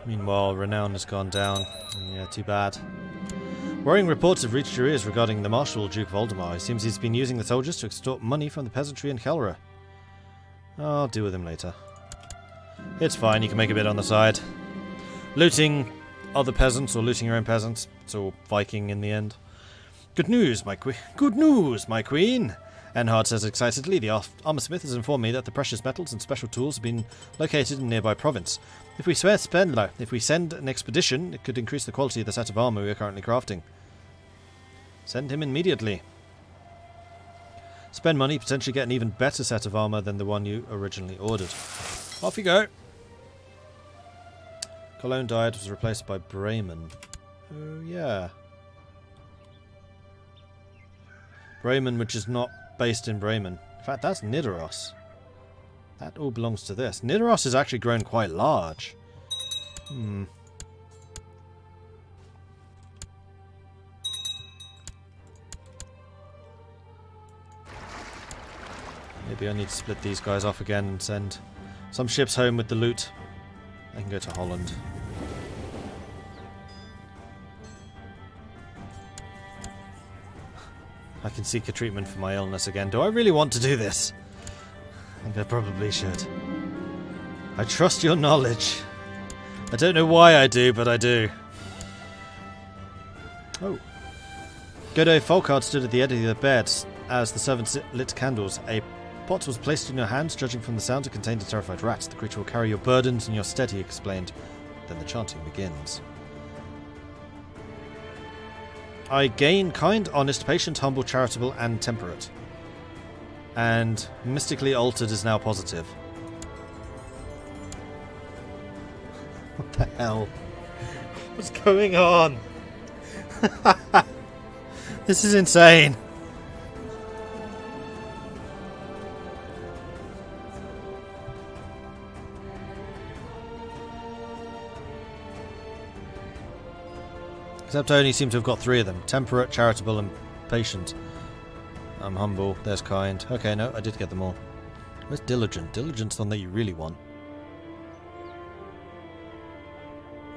Meanwhile, renown has gone down. Yeah, too bad. Worrying reports have reached your ears regarding the Marshal Duke of Oldemar. It seems he's been using the soldiers to extort money from the peasantry in Gelre. I'll deal with him later. It's fine, you can make a bit on the side. Looting other peasants or looting your own peasants. It's all Viking in the end. Good news, my queen. Good news, my queen! Enhard says excitedly. The armorsmith has informed me that the precious metals and special tools have been located in a nearby province. If we send an expedition, it could increase the quality of the set of armour we are currently crafting. Send him immediately. Spend money, potentially get an even better set of armour than the one you originally ordered. Off you go. Cologne died, was replaced by Bremen. Oh yeah. Bremen, which is not based in Bremen. In fact, that's Nidaros. That all belongs to this. Nidaros has actually grown quite large. Maybe I need to split these guys off again and send some ships home with the loot. I can go to Holland. I can seek a treatment for my illness again. Do I really want to do this? I think I probably should. I trust your knowledge. I don't know why I do, but I do. Oh. Godot Folkard stood at the end of the bed as the servants lit candles. A pot was placed in your hands. Judging from the sound, it contained a terrified rat. The creature will carry your burdens in your stead, he explained. Then the chanting begins. I gain kind, honest, patient, humble, charitable, and temperate. And mystically altered is now positive. What the hell? What's going on? This is insane. Except I only seem to have got 3 of them. Temperate, charitable, and patient. I'm humble. There's kind. Okay, no, I did get them all. Where's diligent? Diligent's the one that you really want.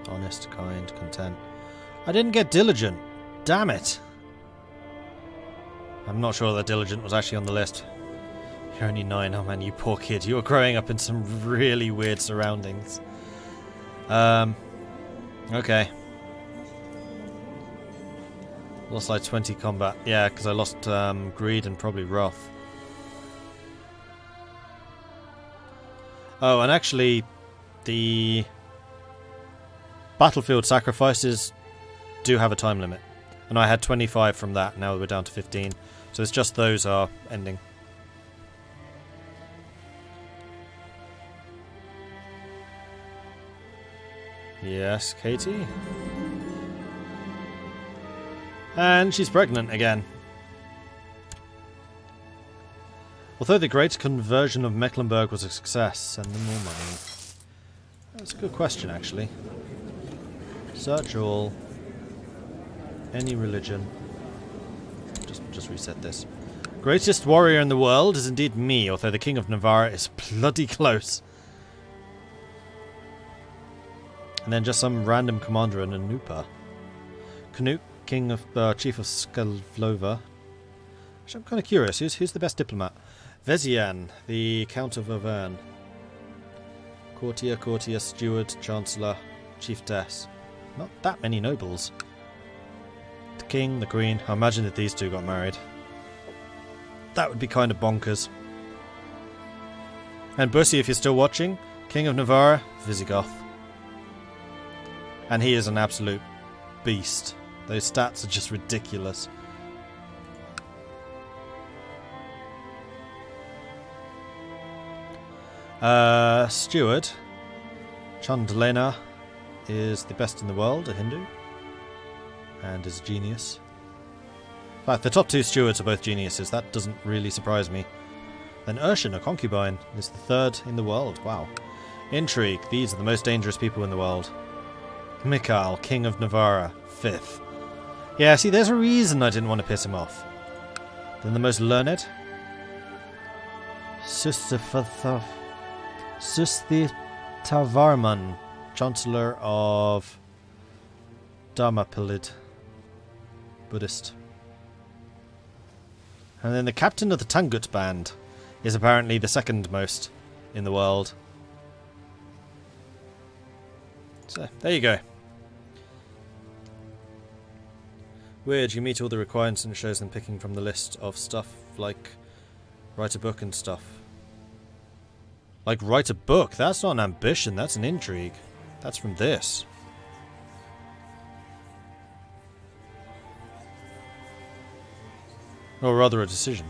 Honest, kind, content. I didn't get diligent. Damn it. I'm not sure that diligent was actually on the list. You're only 9. Oh man, you poor kid. You were growing up in some really weird surroundings. Okay. Lost like 20 combat. Yeah, because I lost greed and probably wrath. Oh, and actually, the battlefield sacrifices do have a time limit. And I had 25 from that, now we're down to 15. So it's just those are ending. Yes, Katie? And she's pregnant again. Although the great conversion of Mecklenburg was a success, send them more money. That's a good question, actually. Search all. Any religion. Just reset this. Greatest warrior in the world is indeed me, although the King of Navarre is bloody close. And then just some random commander in Anupa. Canute, King of Chief of Skavlova. Actually, I'm kind of curious. Who's the best diplomat? Vezian, the Count of Auvergne. Courtier, Steward, Chancellor, Chiefess. Not that many nobles. The King, the Queen. I imagine that these two got married. That would be kind of bonkers. And Bussy, if you're still watching, King of Navarre, Visigoth. And he is an absolute beast. Those stats are just ridiculous. Steward. Chandlena is the best in the world, a Hindu. And is a genius. In fact, the top 2 stewards are both geniuses. That doesn't really surprise me. Then Urshan, a concubine, is the 3rd in the world. Wow. Intrigue. These are the most dangerous people in the world. Mikhail, King of Navarre, 5th. Yeah, see, there's a reason I didn't want to piss him off. Then the most learned. Sustitavarman, Chancellor of Dharmapalid, Buddhist. And then the captain of the Tangut band is apparently the second most in the world. So, there you go. Weird, you meet all the requirements and it shows them picking from the list of stuff like write a book and stuff. Like write a book? That's not an ambition, that's an intrigue. That's from this. Or rather a decision.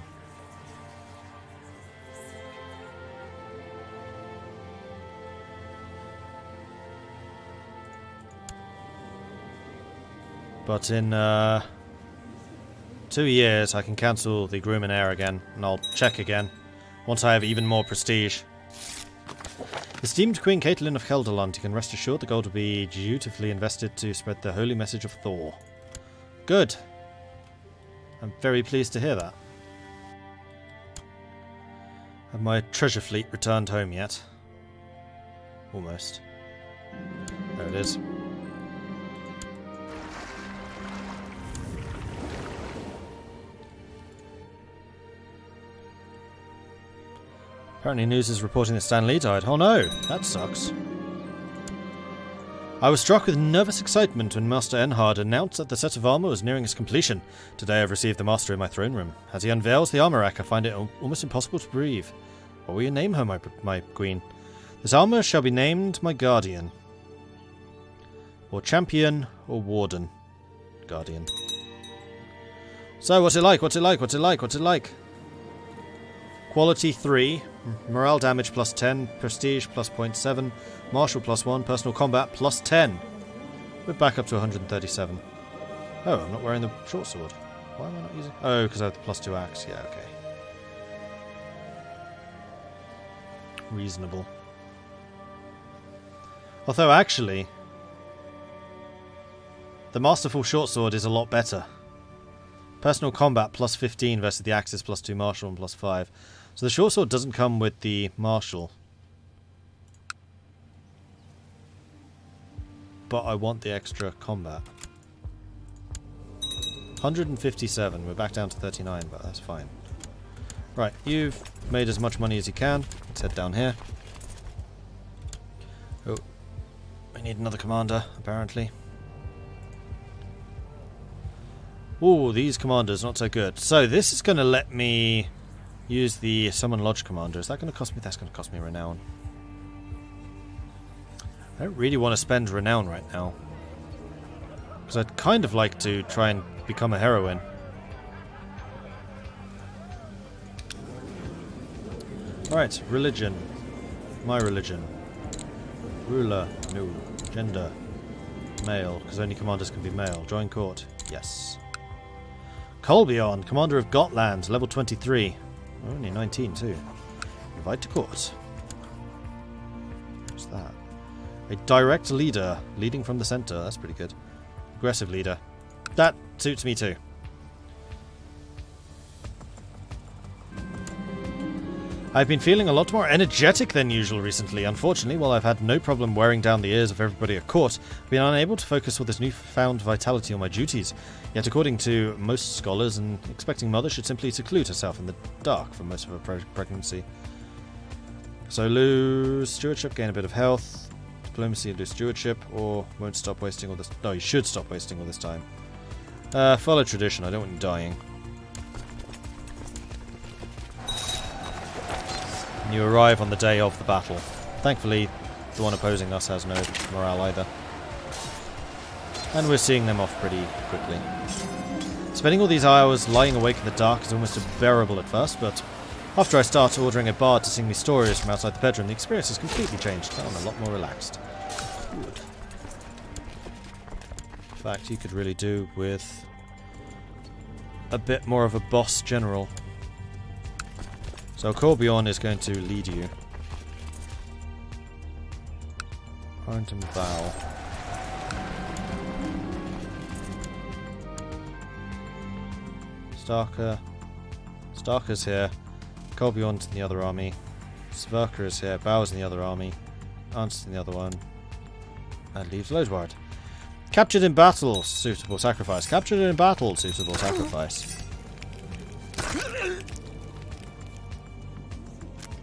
But in 2 years I can cancel the Groom and Heir again, and I'll check again, once I have even more prestige. Esteemed Queen Caitlin of Helderland, you can rest assured the gold will be dutifully invested to spread the holy message of Thor. Good. I'm very pleased to hear that. Have my treasure fleet returned home yet? Almost. There it is. Apparently news is reporting that Stan Lee died. Oh no, that sucks. I was struck with nervous excitement when Master Enhard announced that the set of armour was nearing its completion. Today I've received the Master in my throne room. As he unveils the armour rack, I find it almost impossible to breathe. What will you name her, my queen? This armour shall be named my Guardian. Or Champion, or Warden. Guardian. So, what's it like? What's it like? What's it like? What's it like? Quality 3, morale damage plus 10, prestige plus 0.7, martial plus 1, personal combat plus 10. We're back up to 137. Oh, I'm not wearing the short sword. Why am I not using... Oh, because I have the plus 2 axe. Yeah, okay. Reasonable. Although, actually, the Masterful short sword is a lot better. Personal combat plus 15 versus the axes plus 2 martial and plus 5. So the short sword doesn't come with the martial. But I want the extra combat. 157. We're back down to 39, but that's fine. Right, you've made as much money as you can. Let's head down here. Oh, we need another commander, apparently. Ooh, these commanders, not so good. So this is going to let me use the Summon Lodge commander. Is that going to cost me? That's going to cost me renown. I don't really want to spend renown right now. Because I'd kind of like to try and become a heroine. Alright, religion. My religion. Ruler, no. Gender, male, because only commanders can be male. Join court, yes. Colbjorn, commander of Gotland, level 23. Oh, only 19 too. Invite to court. What's that? A direct leader, leading from the centre. That's pretty good. Aggressive leader. That suits me too. I've been feeling a lot more energetic than usual recently. Unfortunately, while I've had no problem wearing down the ears of everybody at court, I've been unable to focus with this newfound vitality on my duties. Yet according to most scholars, an expecting mother should simply seclude herself in the dark for most of her pregnancy. So lose stewardship, gain a bit of health, diplomacy, lose stewardship, or won't stop wasting all this... No, you should stop wasting all this time. Follow tradition, I don't want you dying. You arrive on the day of the battle. Thankfully, the one opposing us has no morale either. And we're seeing them off pretty quickly. Spending all these hours lying awake in the dark is almost unbearable at first, but after I start ordering a bard to sing me stories from outside the bedroom, the experience has completely changed. I'm a lot more relaxed. Good. In fact, you could really do with a bit more of a boss general. So Colbjorn is going to lead you. Arrington Vow. Starker's here. Colbjorn's in the other army. Sverker is here. Bow's in the other army. Arnt's in the other one. That leaves Lodeward. Captured in battle, suitable sacrifice. Captured in battle, suitable sacrifice.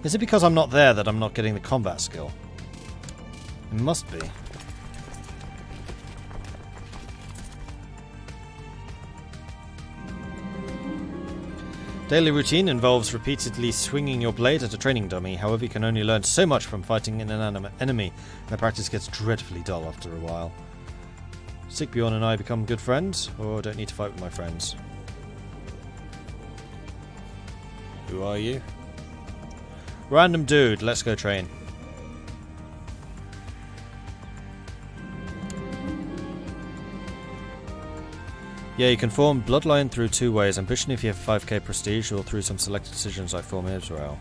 Is it because I'm not there that I'm not getting the combat skill? It must be. Daily routine involves repeatedly swinging your blade at a training dummy. However, you can only learn so much from fighting an inanimate enemy, and the practice gets dreadfully dull after a while. Sigbjorn and I become good friends, or don't need to fight with my friends. Who are you? Random dude, let's go train. Yeah, you can form Bloodline through two ways. Ambition if you have 5k prestige, or through some selected decisions like form Israel.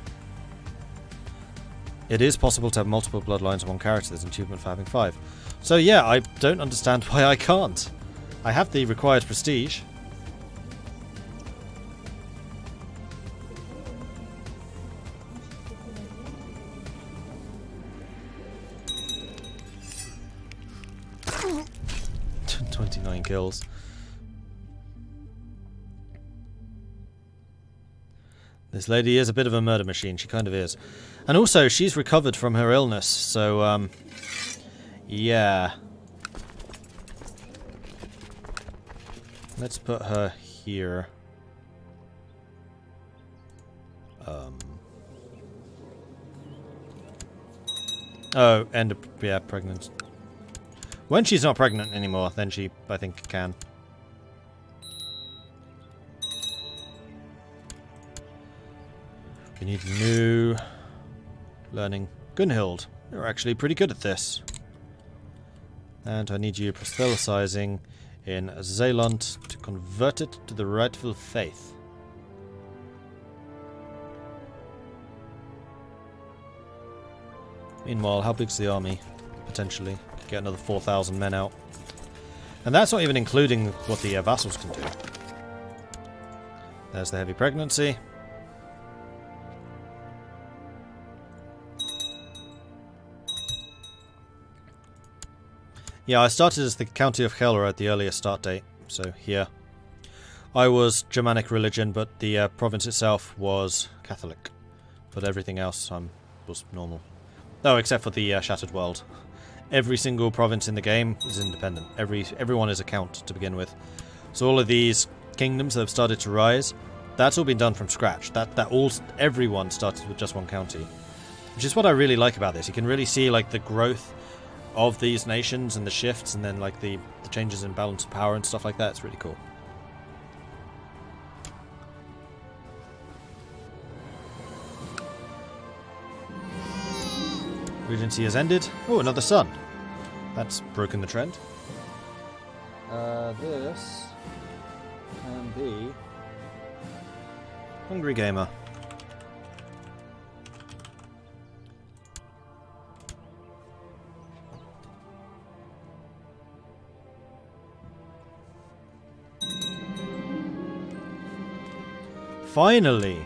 It is possible to have multiple Bloodlines on one character. There's an achievement for having 5. So yeah, I don't understand why I can't. I have the required prestige. $29 kills. This lady is a bit of a murder machine, she kind of is. And also, she's recovered from her illness, so, yeah. Let's put her here. Oh, and, yeah, pregnant. When she's not pregnant anymore, then she, I think, can. We need new learning. Gunhild, you're actually pretty good at this. And I need you proselytizing in Zeeland to convert it to the rightful faith. Meanwhile, how big's the army? Potentially. Get another 4,000 men out. And that's not even including what the vassals can do. There's the heavy pregnancy. Yeah, I started as the County of Gelre at the earliest start date, so here. I was Germanic religion, but the province itself was Catholic. But everything else was normal. Oh, except for the Shattered World. Every single province in the game is independent. Everyone is a count to begin with. So all of these kingdoms that have started to rise, that's all been done from scratch. Everyone started with just one county. Which is what I really like about this. You can really see like the growth of these nations and the shifts, and then like the changes in balance of power and stuff like that. It's really cool. Regency has ended. Oh, another sun. That's broken the trend. This can be Hungry Gamer. Finally!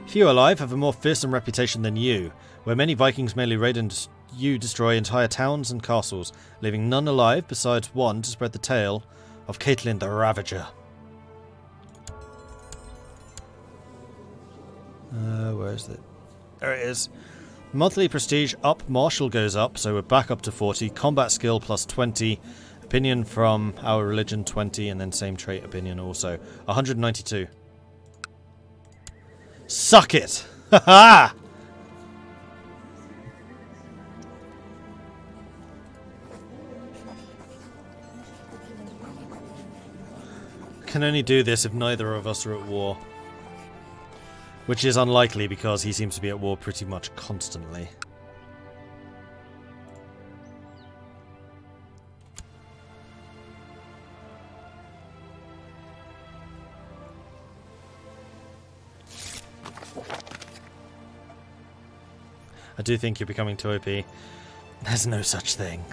Few alive have a more fearsome reputation than you, where many Vikings merely raid and destroy entire towns and castles, leaving none alive besides one to spread the tale of Caitlin the Ravager. Where is it? There it is. Monthly prestige up, martial goes up, so we're back up to 40. Combat skill plus 20. Opinion from our religion 20, and then same trait opinion also. 192. Suck it! Haha! Can only do this if neither of us are at war. Which is unlikely because he seems to be at war pretty much constantly. I do think you're becoming too OP. There's no such thing.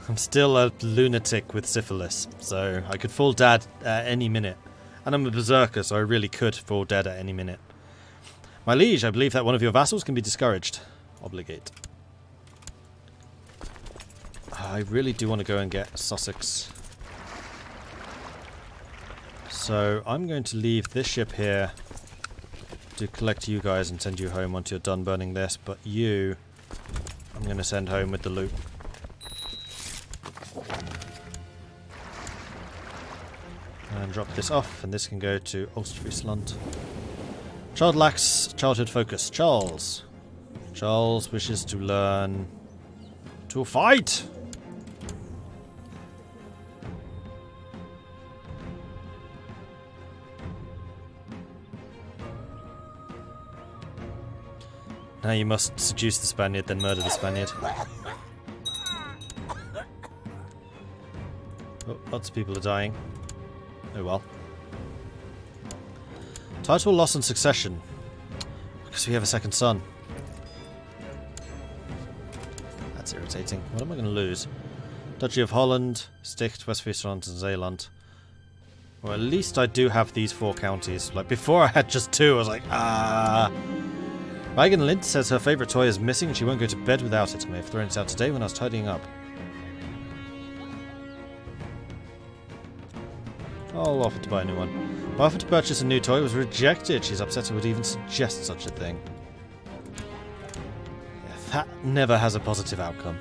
I'm still a lunatic with syphilis, so I could fall dead at any minute. And I'm a berserker, so I really could fall dead at any minute. My liege, I believe that one of your vassals can be discouraged. Obligate. I really do want to go and get Sussex. So I'm going to leave this ship here to collect you guys and send you home once you're done burning this, but you, I'm going to send home with the loot. And drop this off, and this can go to Ostfriesland. Child lacks childhood focus. Charles. Charles wishes to learn to fight! Now you must seduce the Spaniard, then murder the Spaniard. Oh, lots of people are dying. Oh well. Title loss and succession. Because we have a second son. That's irritating. What am I going to lose? Duchy of Holland, Sticht, Westfriesland and Zeeland. Well, at least I do have these 4 counties. Like, before I had just 2, I was like, ah. Regan Lind says her favourite toy is missing and she won't go to bed without it. I may have thrown it out today when I was tidying up. I'll offer to buy a new one. My offer to purchase a new toy was rejected. She's upset I would even suggest such a thing. Yeah, that never has a positive outcome.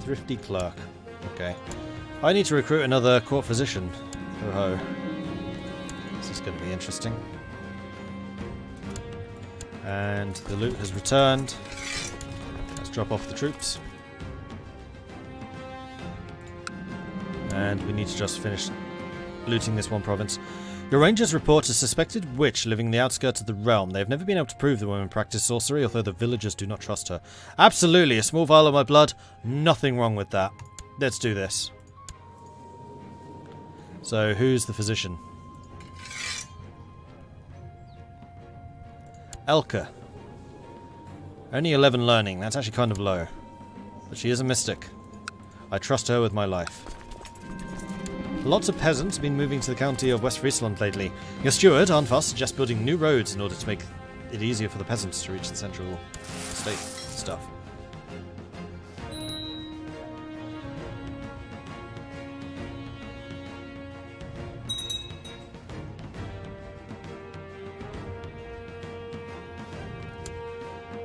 Thrifty clerk. Okay. I need to recruit another court physician. Oh ho. This is going to be interesting. And the loot has returned. Let's drop off the troops. And we need to just finish looting this one province. Your rangers report a suspected witch living in the outskirts of the realm. They have never been able to prove the woman practiced sorcery, although the villagers do not trust her. Absolutely, a small vial of my blood. Nothing wrong with that. Let's do this. So, who's the physician? Elka. Only 11 learning. That's actually kind of low. But she is a mystic. I trust her with my life. Lots of peasants have been moving to the county of Westfriesland lately. Your steward, Arnfast, suggests building new roads in order to make it easier for the peasants to reach the central state stuff.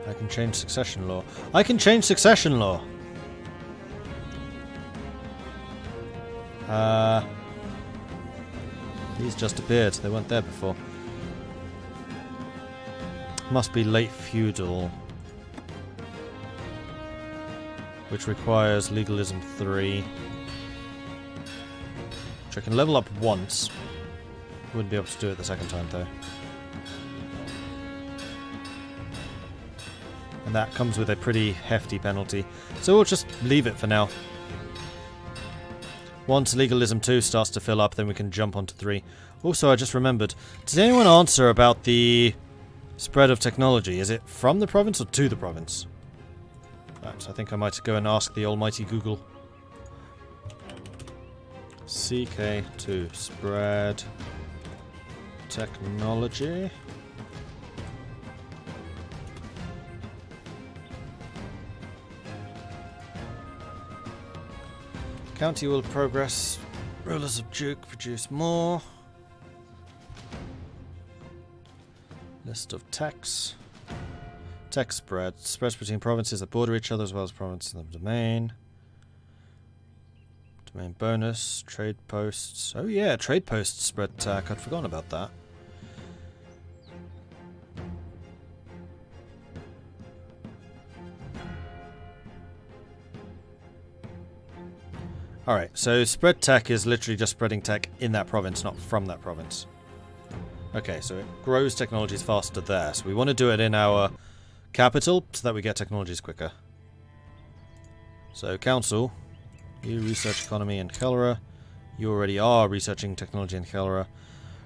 I can change succession law. I can change succession law! These just appeared. They weren't there before. Must be late feudal. Which requires legalism 3. Which I can level up once. Wouldn't be able to do it the second time though. And that comes with a pretty hefty penalty. So we'll just leave it for now. Once legalism 2 starts to fill up, then we can jump onto 3. Also, I just remembered, did anyone answer about the spread of technology? Is it from the province or to the province? Perhaps I think I might go and ask the almighty Google. CK2, spread technology. County will progress. Rulers of Duke produce more. List of techs. Tech spread. Spreads between provinces that border each other as well as provinces in the domain. Domain bonus. Trade posts. Oh yeah, trade posts spread tech. I'd forgotten about that. Alright, so spread tech is literally just spreading tech in that province, not from that province. Okay, so it grows technologies faster there. So we want to do it in our capital so that we get technologies quicker. So council, you research economy in Gelre. You already are researching technology in Gelre.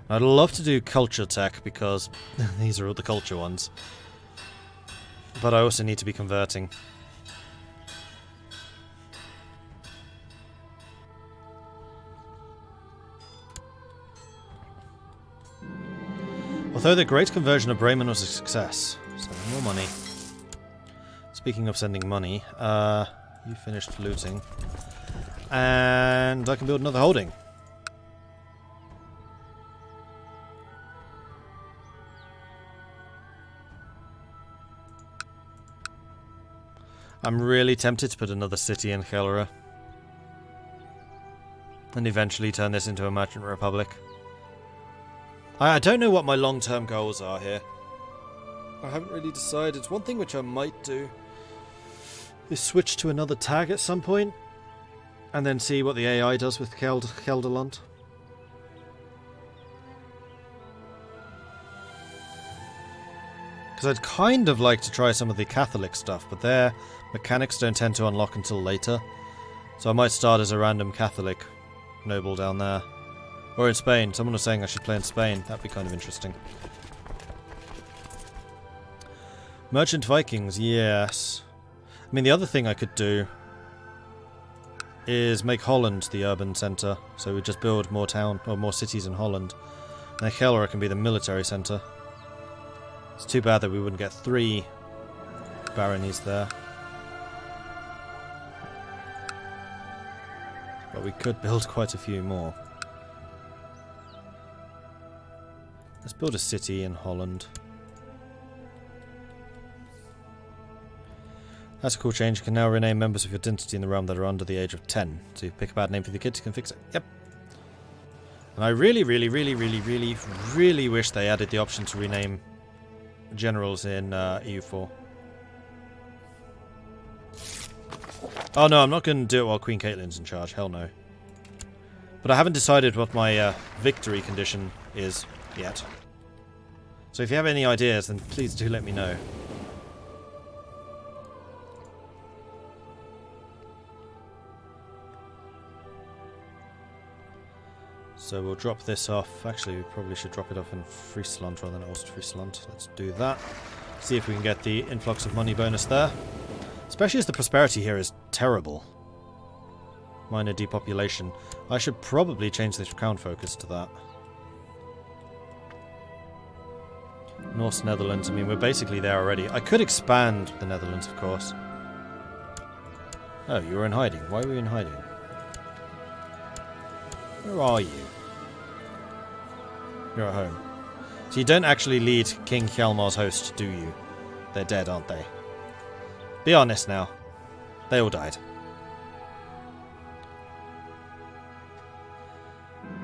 I'd love to do culture tech because these are all the culture ones. But I also need to be converting. Although the great conversion of Bremen was a success. So more money. Speaking of sending money, you finished looting. And I can build another holding. I'm really tempted to put another city in Gelre. And eventually turn this into a merchant republic. I don't know what my long-term goals are here. I haven't really decided. One thing which I might do is switch to another tag at some point. And then see what the AI does with Gelderland. Because I'd kind of like to try some of the Catholic stuff, but their mechanics don't tend to unlock until later. So I might start as a random Catholic noble down there. Or in Spain. Someone was saying I should play in Spain. That'd be kind of interesting. Merchant Vikings, yes. I mean, the other thing I could do is make Holland the urban centre. So we just build more more cities in Holland. And Gelre can be the military centre. It's too bad that we wouldn't get 3 baronies there. But we could build quite a few more. Let's build a city in Holland. That's a cool change. You can now rename members of your dynasty in the realm that are under the age of 10. So you pick a bad name for the kids, you can fix it. Yep. And I really wish they added the option to rename generals in EU4. Oh no, I'm not going to do it while Queen Caitlyn's in charge. Hell no. But I haven't decided what my victory condition is yet. So if you have any ideas, then please do let me know. So we'll drop this off. Actually, we probably should drop it off in Friesland rather than Ostfriesland. Let's do that. See if we can get the influx of money bonus there. Especially as the prosperity here is terrible. Minor depopulation. I should probably change the crown focus to that. North Netherlands, I mean, we're basically there already. I could expand the Netherlands, of course. Oh, you were in hiding. Why were you in hiding? Where are you? You're at home. So you don't actually lead King Hjalmar's host, do you? They're dead, aren't they? Be honest now. They all died.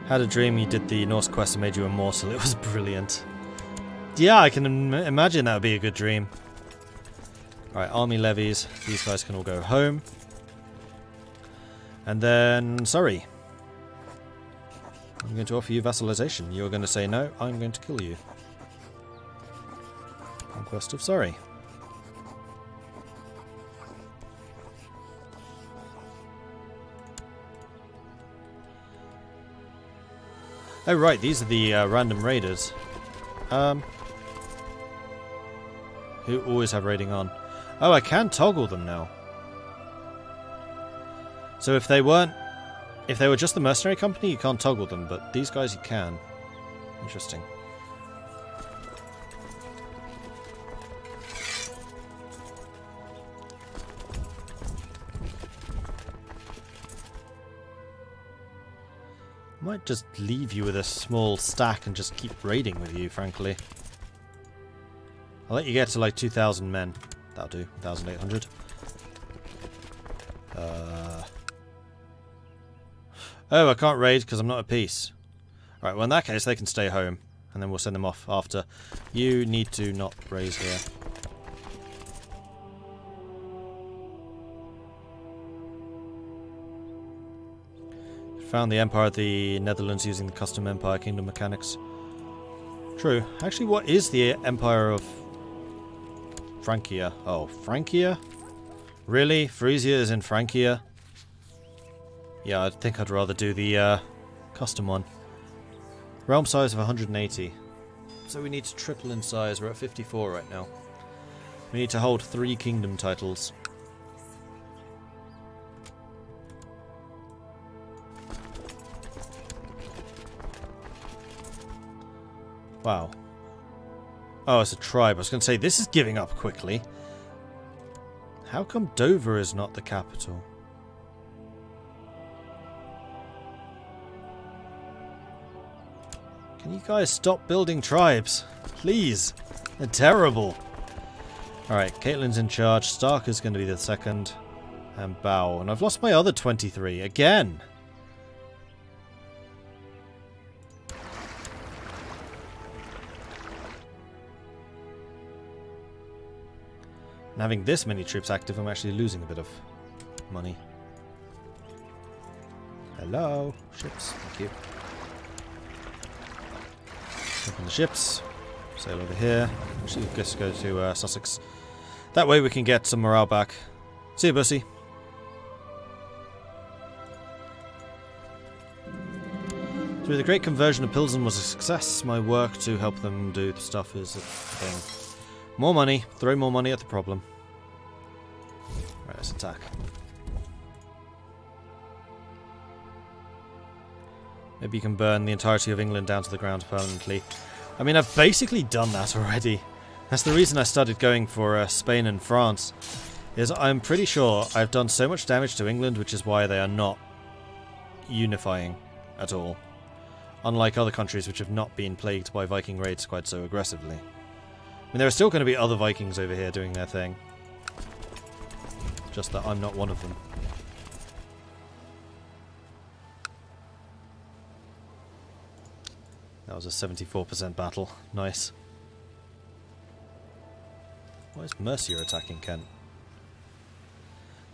Had a dream you did the Norse quest and made you immortal. It was brilliant. Yeah, I can imagine that would be a good dream. Alright, army levies. These guys can all go home. And then, Surrey. I'm going to offer you vassalization. You're going to say no, I'm going to kill you. Conquest of Surrey. Oh right, these are the random raiders. Who always have raiding on. Oh, I can toggle them now. So if they were just the mercenary company, you can't toggle them, but these guys you can. Interesting. I might just leave you with a small stack and just keep raiding with you, frankly. I'll let you get to like 2,000 men. That'll do. 1,800. Oh, I can't raid because I'm not at peace. Alright, well in that case they can stay home. And then we'll send them off after. You need to not raise here. Found the Empire of the Netherlands using the custom Empire Kingdom mechanics. True. Actually, what is the Empire of Francia? Oh, Francia? Really? Frisia is in Francia? Yeah, I think I'd rather do the custom one. Realm size of 180. So we need to triple in size. We're at 54 right now. We need to hold 3 kingdom titles. Wow. Oh, it's a tribe. I was going to say, this is giving up quickly. How come Dover is not the capital? Can you guys stop building tribes? Please. They're terrible. Alright, Caitlin's in charge. Stark is going to be the second. And Bow. And I've lost my other 23. Again. And having this many troops active, I'm actually losing a bit of money. Hello. Ships. Thank you. Open the ships. Sail over here. Actually, just go to Sussex. That way we can get some morale back. See you, Bussy. Through the great conversion of Pilsen was a success. My work to help them do the stuff is a thing. More money. Throw more money at the problem. Right, let's attack. Maybe you can burn the entirety of England down to the ground permanently. I mean, I've basically done that already. That's the reason I started going for Spain and France. Is I'm pretty sure I've done so much damage to England, which is why they are not unifying at all. Unlike other countries which have not been plagued by Viking raids quite so aggressively. I mean, there are still going to be other Vikings over here doing their thing. Just that I'm not one of them. That was a 74% battle. Nice. Why is Mercia attacking Kent?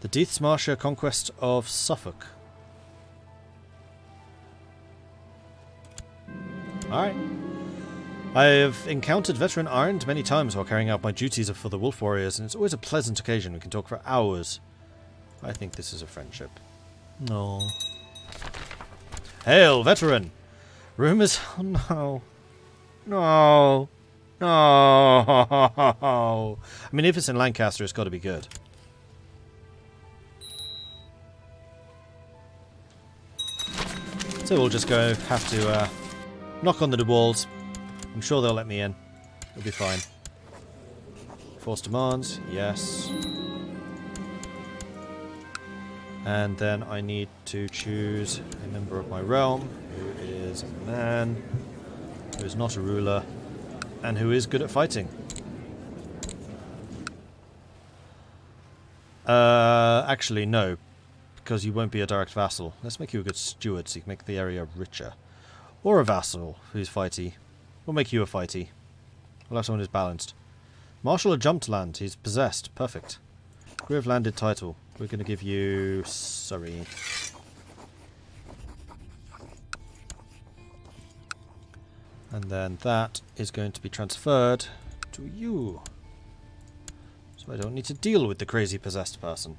The Deathsmarsha conquest of Suffolk. Alright. I have encountered veteran Arnd many times while carrying out my duties for the Wolf Warriors, and it's always a pleasant occasion. We can talk for hours. I think this is a friendship. No. Hail, veteran! Rumours... Oh, no. No. No. I mean, if it's in Lancaster, it's got to be good. So we'll just go have to knock on the walls. I'm sure they'll let me in. It'll be fine. Force demands. Yes. And then I need to choose a member of my realm who is a man, who is not a ruler, and who is good at fighting. Actually, no. Because you won't be a direct vassal. Let's make you a good steward so you can make the area richer. Or a vassal who's fighty. We'll make you a fighty. We'll have someone who's balanced. Marshal of Jumpland. He's possessed. Perfect. Crew of landed title. We're going to give you Surrey. And then that is going to be transferred to you. So I don't need to deal with the crazy possessed person.